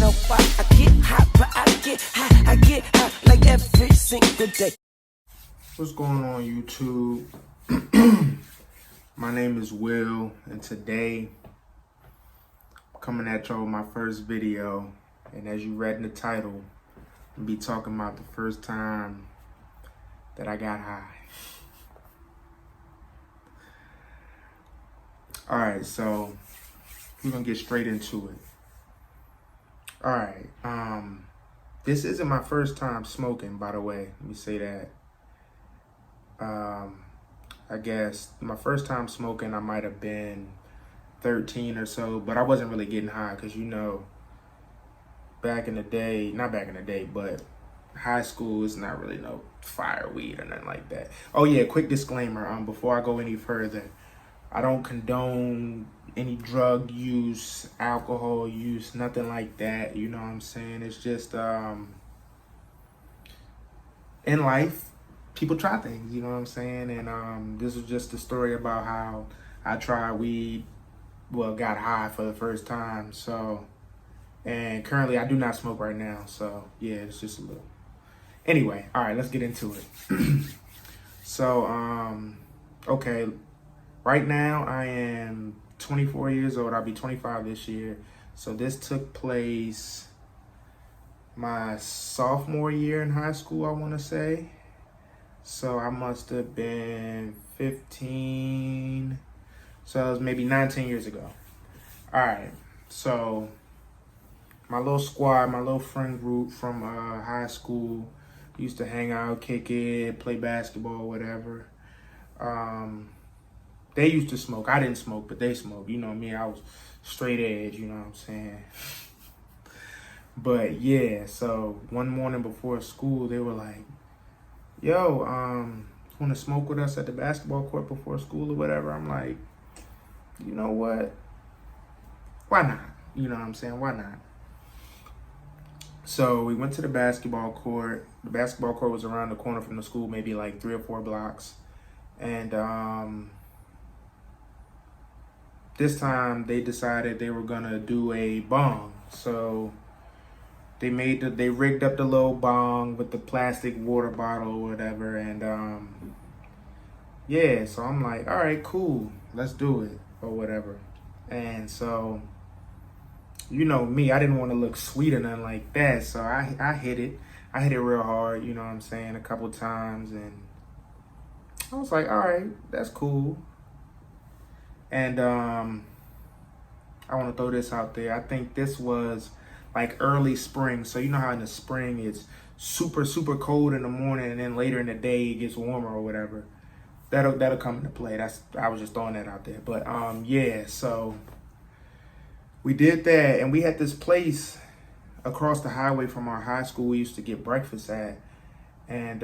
know why I get hot, but I get hot like every single day. What's going on, YouTube? My name is Will, and today I'm coming at y'all with my first video. And as you read in the title, I'll be talking about the first time that I got high. Alright, so we're gonna get straight into it. Alright, this isn't my first time smoking, by the way. Let me say that. I guess my first time smoking, I might have been 13 or so, but I wasn't really getting high because, you know, back in the day, not back in the day, but high school is not really no fire weed or nothing like that. Oh yeah, quick disclaimer, before I go any further, I don't condone any drug use, alcohol use, nothing like that, you know what I'm saying? It's just, in life, people try things, you know what I'm saying? And this is just a story about how I tried weed, well, got high for the first time. So, and currently I do not smoke right now. So yeah, it's just a little. Anyway, all right, let's get into it. So, okay, right now I am 24 years old. I'll be 25 this year. So this took place my sophomore year in high school, I want to say. So I must have been 15. So it was maybe 19 years ago. All right. So my little squad, my little friend group from high school used to hang out, kick it, play basketball, whatever. They used to smoke. I didn't smoke, but they smoked. You know me, I was straight edge, you know what I'm saying? But yeah, so one morning before school, they were like, yo, want to smoke with us at the basketball court before school or whatever? I'm like, you know what? Why not? You know what I'm saying? Why not? So we went to the basketball court. The basketball court was around the corner from the school, maybe like 3 or 4 blocks. And this time they decided they were gonna do a bong. So they rigged up the little bong with the plastic water bottle or whatever, and yeah, so I'm like, all right, cool, let's do it or whatever. And so, you know me, I didn't want to look sweet or nothing like that, so I hit it. I hit it real hard, you know what I'm saying, a couple times, and I was like, all right, that's cool. And I want to throw this out there. I think this was like early spring. So you know how in the spring it's super, super cold in the morning, and then later in the day it gets warmer or whatever. That'll come into play. I was just throwing that out there. But yeah, so we did that, and we had this place across the highway from our high school we used to get breakfast at. And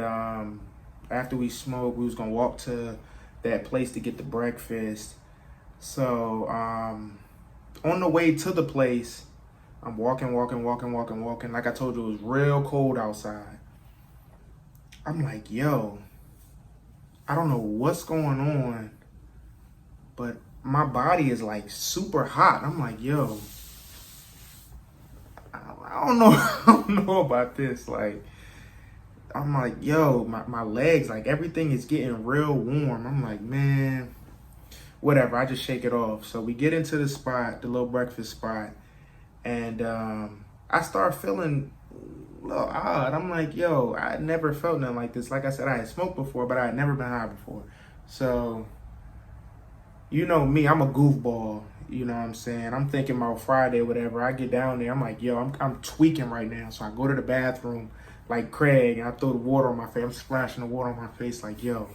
after we smoked, we was gonna walk to that place to get the breakfast. So on the way to the place, I'm walking. Like I told you, it was real cold outside. I'm like, yo, I don't know what's going on, but my body is like super hot. I'm like, yo, I don't know, I don't know about this. Like, I'm like, yo, my legs, like everything is getting real warm. I'm like, man, whatever, I just shake it off. So we get into the spot, the little breakfast spot, and I start feeling a little odd. I'm like, yo, I never felt nothing like this. Like I said, I had smoked before, but I had never been high before. So, you know me, I'm a goofball. You know what I'm saying? I'm thinking about Friday, whatever. I get down there, I'm like, yo, I'm tweaking right now. So I go to the bathroom like Craig, and I throw the water on my face. I'm splashing the water on my face like, yo,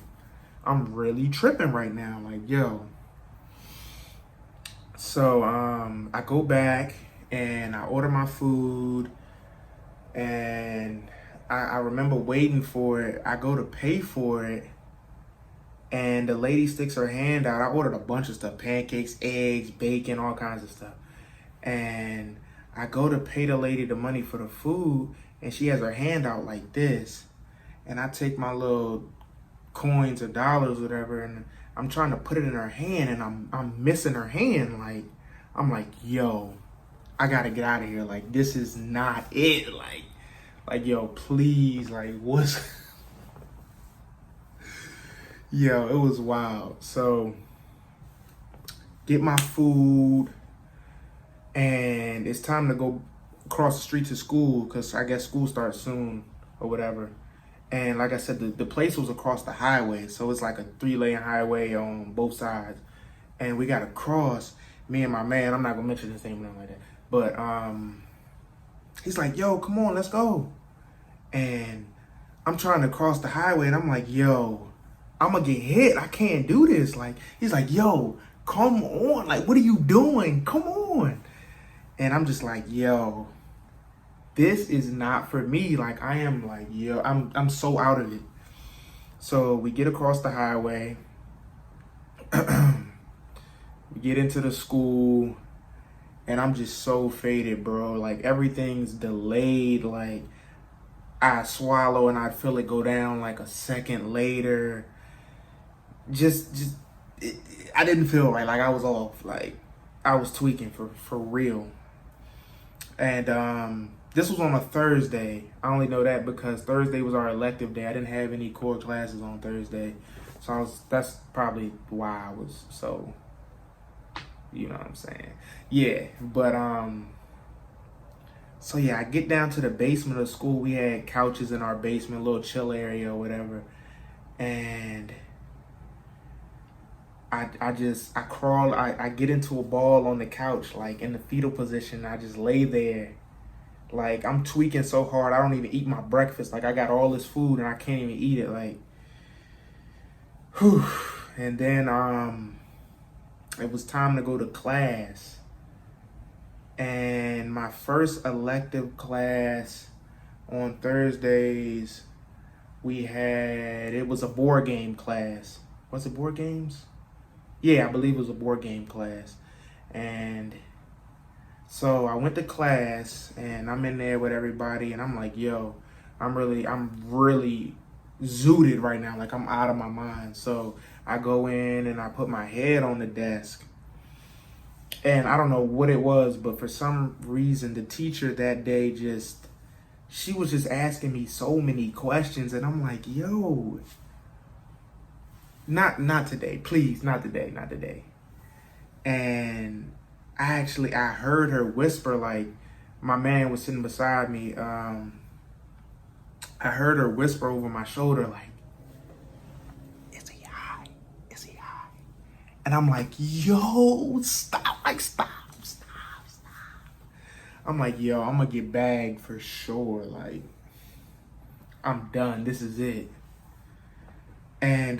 I'm really tripping right now. Like, yo. So I go back and I order my food, and I remember waiting for it. I go to pay for it, and the lady sticks her hand out. I ordered a bunch of stuff, pancakes, eggs, bacon, all kinds of stuff. And I go to pay the lady the money for the food, and she has her hand out like this. And I take my little coins or dollars, whatever, and I'm trying to put it in her hand, and I'm missing her hand. Like, I'm like, yo, I gotta get out of here. Like, this is not it. Like, yo, please, like, what's... Yo, it was wild. So, get my food, and it's time to go across the street to school, because I guess school starts soon or whatever. And like I said, the place was across the highway, so it's like a 3-lane highway on both sides. And we gotta cross, me and my man, I'm not gonna mention his name or nothing like that, but he's like, yo, come on, let's go. And I'm trying to cross the highway, and I'm like, yo, I'm gonna get hit. I can't do this. Like, he's like, yo, come on. Like, what are you doing? Come on. And I'm just like, yo, this is not for me. Like, I am like, yo, I'm so out of it. So we get across the highway. We get into the school, and I'm just so faded, bro. Like, everything's delayed. Like, I swallow and I feel it go down like a second later. I didn't feel right. Like, I was off. Like, I was tweaking for real. And this was on a Thursday. I only know that because Thursday was our elective day. I didn't have any core classes on Thursday, so that's probably why I was so, you know what I'm saying? Yeah, but so yeah, I get down to the basement of the school. We had couches in our basement, a little chill area or whatever, and I crawl, I get into a ball on the couch, like in the fetal position. I just lay there. Like, I'm tweaking so hard, I don't even eat my breakfast. Like, I got all this food and I can't even eat it. Like, whew. And then it was time to go to class. And my first elective class on Thursdays, it was a board game class. Was it board games? Yeah, I believe it was a board game class. And so I went to class, and I'm in there with everybody, and I'm like, yo, I'm really zooted right now. Like, I'm out of my mind. So I go in and I put my head on the desk. And I don't know what it was, but for some reason, the teacher that day she was just asking me so many questions, and I'm like, yo, not today, please, not today. And I heard her whisper, like, my man was sitting beside me. I heard her whisper over my shoulder, like, is he high? Is he high? And I'm like, yo, stop, like, stop. I'm like, yo, I'm gonna get bagged for sure. Like, I'm done. This is it. And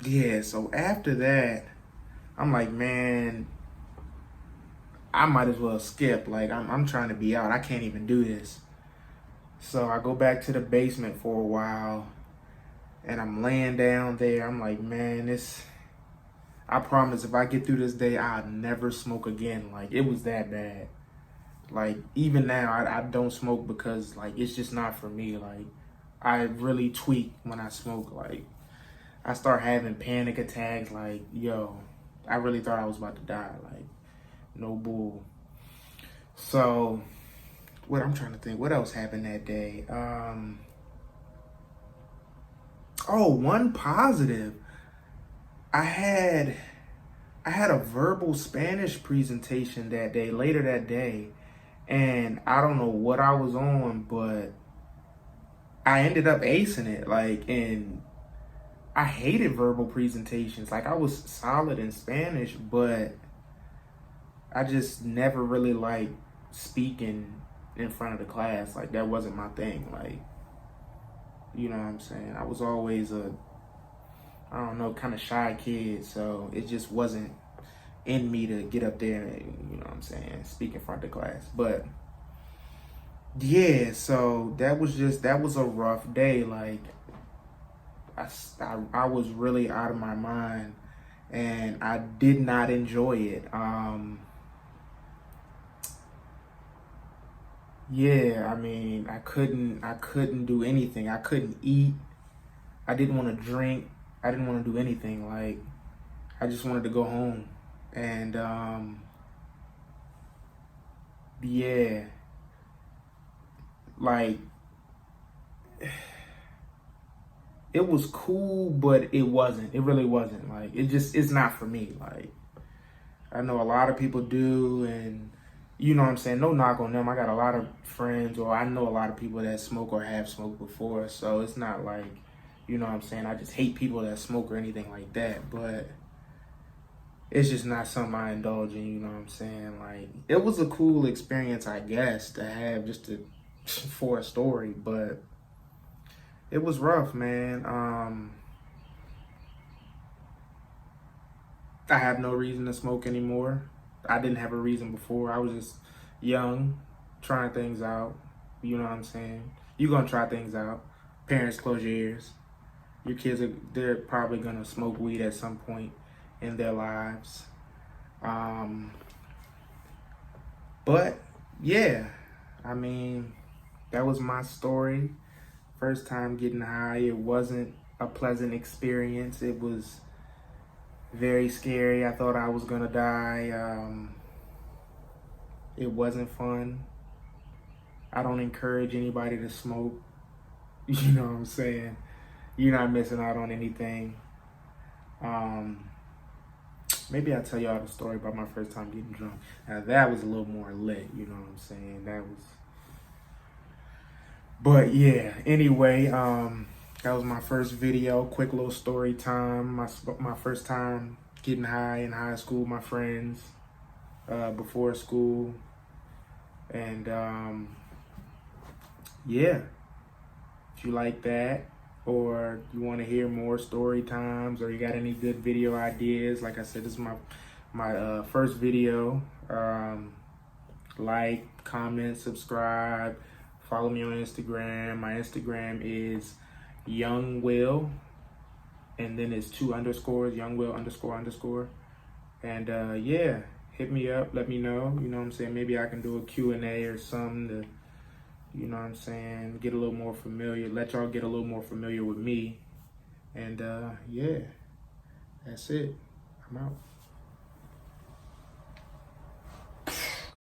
yeah, so after that, I'm like, man, I might as well skip. Like, I'm trying to be out. I can't even do this. So I go back to the basement for a while, and I'm laying down there. I'm like, man, I promise if I get through this day, I'll never smoke again. Like, it was that bad. Like, even now, I don't smoke because, like, it's just not for me. Like, I really tweak when I smoke. Like, I start having panic attacks. Like, yo, I really thought I was about to die. Like, no bull. So, I'm trying to think. What else happened that day? One positive. I had a verbal Spanish presentation later that day, and I don't know what I was on, but I ended up acing it. Like, and I hated verbal presentations. Like, I was solid in Spanish, but I just never really liked speaking in front of the class. Like, that wasn't my thing. Like, you know what I'm saying? I was always kind of shy kid, so it just wasn't in me to get up there and, you know what I'm saying, speak in front of the class. But yeah, so that was a rough day. Like, I was really out of my mind, and I did not enjoy it. Yeah, I mean, I couldn't do anything. I couldn't eat. I didn't want to drink. I didn't want to do anything. Like, I just wanted to go home. And yeah, like it was cool, but it wasn't. It really wasn't. Like it's not for me. Like I know a lot of people do, and you know what I'm saying. No knock on them. I got a lot of friends, or I know a lot of people that smoke or have smoked before. So it's not like, you know what I'm saying. I just hate people that smoke or anything like that. But it's just not something I indulge in. You know what I'm saying. Like it was a cool experience, I guess, to have just to for a story, but it was rough, man. I have no reason to smoke anymore. I didn't have a reason before. I was just young, trying things out. You know what I'm saying? You're gonna try things out. Parents, close your ears. Your kids they're probably gonna smoke weed at some point in their lives. Um, but yeah, I mean, that was my story. First time getting high. It wasn't a pleasant experience. It was very scary. I thought I was gonna die. It wasn't fun. I don't encourage anybody to smoke. You know what I'm saying? You're not missing out on anything. Maybe I'll tell y'all the story about my first time getting drunk. Now that was a little more lit, you know what I'm saying? But yeah, anyway, that was my first video, quick little story time. My first time getting high in high school with my friends, before school. And yeah, if you like that, or you want to hear more story times, or you got any good video ideas, like I said, this is my first video. Like, comment, subscribe, follow me on Instagram. My Instagram is YoungWill, and then it's 2 underscores, YoungWill__. And yeah, hit me up, let me know. You know what I'm saying? Maybe I can do a Q&A or something to, you know what I'm saying, get a little more familiar, let y'all get a little more familiar with me. And yeah, that's it. I'm out.